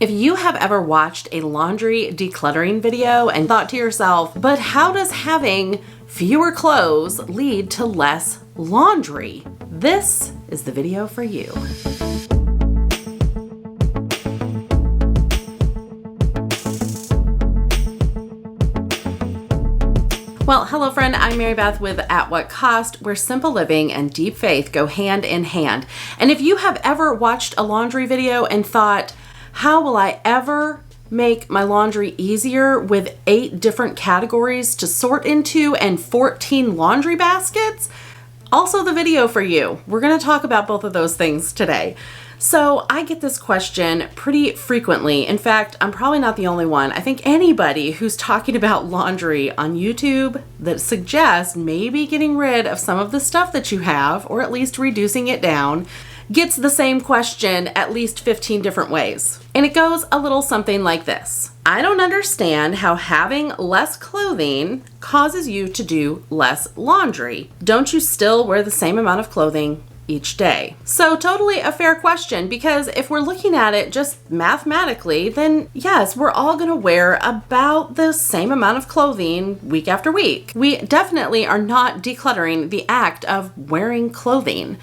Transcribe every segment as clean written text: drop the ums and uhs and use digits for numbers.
If you have ever watched a laundry decluttering video and thought to yourself, but how does having fewer clothes lead to less laundry? This is the video for you. Well, hello friend, I'm Mary Beth with At What Cost, where simple living and deep faith go hand in hand. And if you have ever watched a laundry video and thought, how will I ever make my laundry easier with 8 different categories to sort into and 14 laundry baskets? Also the video for you. We're going to talk about both of those things today. So I get this question pretty frequently. In fact, I'm probably not the only one. I think anybody who's talking about laundry on YouTube that suggests maybe getting rid of some of the stuff that you have, or at least reducing it down, gets the same question at least 15 different ways. And it goes a little something like this. I don't understand how having less clothing causes you to do less laundry. Don't you still wear the same amount of clothing each day? So totally a fair question, because if we're looking at it just mathematically, then yes, we're all going to wear about the same amount of clothing week after week. We definitely are not decluttering the act of wearing clothing,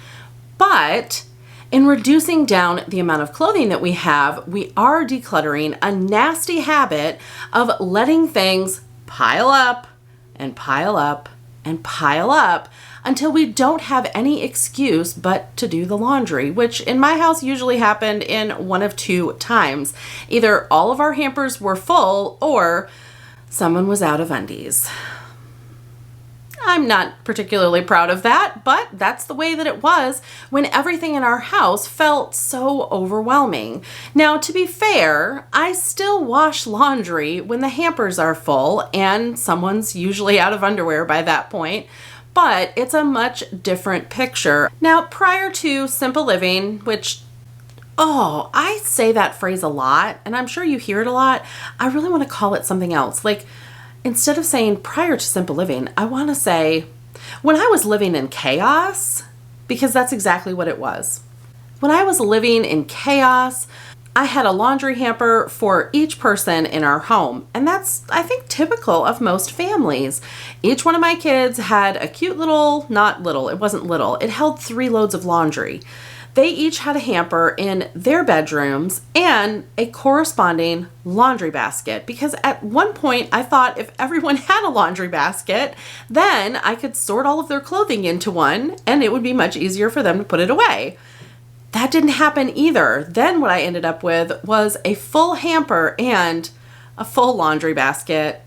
but in reducing down the amount of clothing that we have, we are decluttering a nasty habit of letting things pile up and pile up and pile up until we don't have any excuse but to do the laundry, which in my house usually happened in one of 2 times. Either all of our hampers were full or someone was out of undies. I'm not particularly proud of that, but that's the way that it was when everything in our house felt so overwhelming. Now, to be fair, I still wash laundry when the hampers are full and someone's usually out of underwear by that point, but it's a much different picture. Now, prior to simple living, which I say that phrase a lot, and I'm sure you hear it a lot, I really want to call it something else. Like, instead of saying prior to simple living, I want to say when I was living in chaos, because that's exactly what it was. When I was living in chaos, I had a laundry hamper for each person in our home. And that's, I think, typical of most families. Each one of my kids had a cute little, not little, it wasn't little, it held 3 loads of laundry. They each had a hamper in their bedrooms and a corresponding laundry basket, because at one point I thought if everyone had a laundry basket, then I could sort all of their clothing into one and it would be much easier for them to put it away. That didn't happen either. Then what I ended up with was a full hamper and a full laundry basket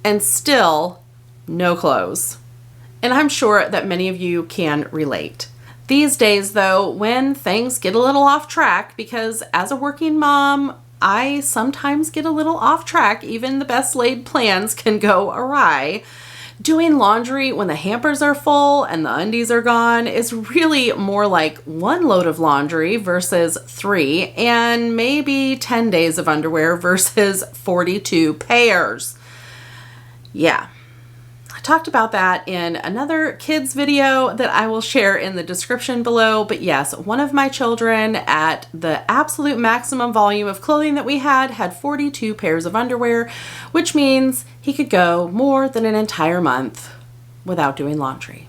and still no clothes. And I'm sure that many of you can relate. These days, though, when things get a little off track, because as a working mom, I sometimes get a little off track, even the best laid plans can go awry. Doing laundry when the hampers are full and the undies are gone is really more like 1 load of laundry versus 3, and maybe 10 days of underwear versus 42 pairs. Yeah. Talked about that in another kids video that I will share in the description below. But yes, one of my children at the absolute maximum volume of clothing that we had 42 pairs of underwear, which means he could go more than an entire month without doing laundry.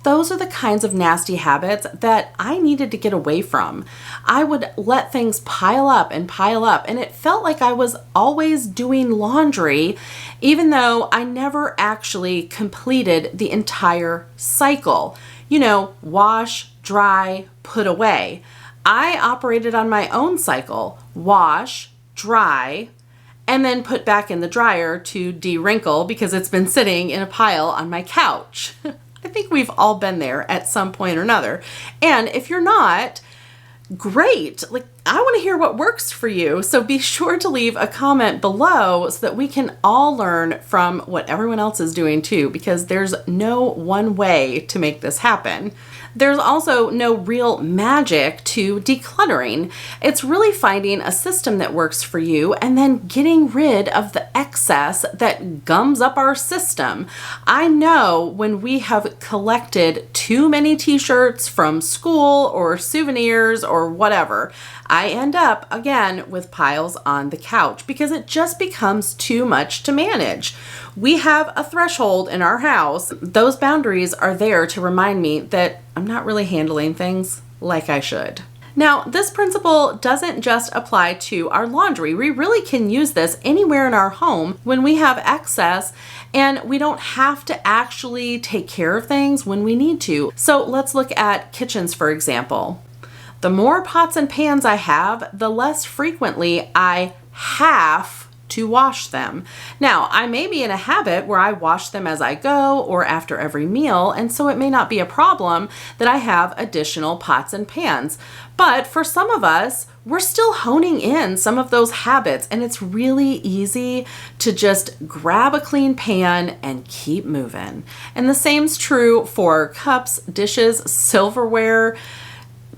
Those are the kinds of nasty habits that I needed to get away from. I would let things pile up, and it felt like I was always doing laundry, even though I never actually completed the entire cycle. You know, wash, dry, put away. I operated on my own cycle: wash, dry, and then put back in the dryer to de-wrinkle because it's been sitting in a pile on my couch. I think we've all been there at some point or another. And if you're not, great. Like, I want to hear what works for you. So be sure to leave a comment below so that we can all learn from what everyone else is doing too, because there's no one way to make this happen. There's also no real magic to decluttering. It's really finding a system that works for you and then getting rid of the excess that gums up our system. I know when we have collected too many t-shirts from school or souvenirs or whatever, I end up again with piles on the couch because it just becomes too much to manage. We have a threshold in our house. Those boundaries are there to remind me that I'm not really handling things like I should. Now, this principle doesn't just apply to our laundry. We really can use this anywhere in our home when we have excess and we don't have to actually take care of things when we need to. So let's look at kitchens, for example. The more pots and pans I have, the less frequently I have to wash them. Now, I may be in a habit where I wash them as I go or after every meal, and so it may not be a problem that I have additional pots and pans. But for some of us, we're still honing in some of those habits, and it's really easy to just grab a clean pan and keep moving. And the same's true for cups, dishes, silverware,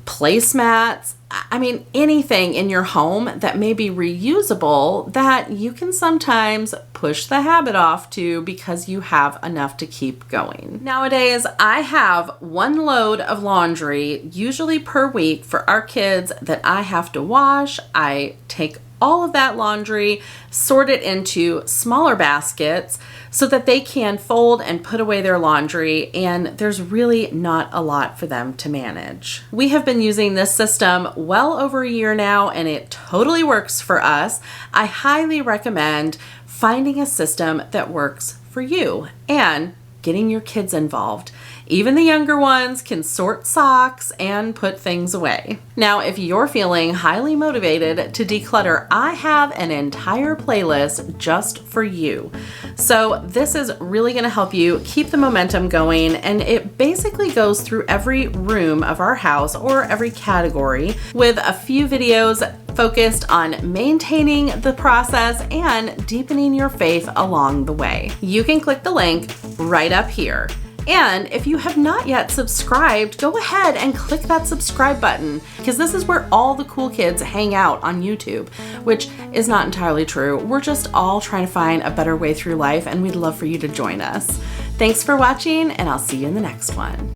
placemats. I mean, anything in your home that may be reusable that you can sometimes push the habit off to because you have enough to keep going. Nowadays, I have one load of laundry, usually per week, for our kids that I have to wash. I take all of that laundry, sort it into smaller baskets so that they can fold and put away their laundry, and there's really not a lot for them to manage. We have been using this system well over a year now, and it totally works for us. I highly recommend finding a system that works for you and getting your kids involved. Even the younger ones can sort socks and put things away. Now, if you're feeling highly motivated to declutter, I have an entire playlist just for you. So this is really going to help you keep the momentum going, and it basically goes through every room of our house or every category with a few videos focused on maintaining the process and deepening your faith along the way. You can click the link right up here. And if you have not yet subscribed, go ahead and click that subscribe button, because this is where all the cool kids hang out on YouTube, which is not entirely true. We're just all trying to find a better way through life, and we'd love for you to join us. Thanks for watching, and I'll see you in the next one.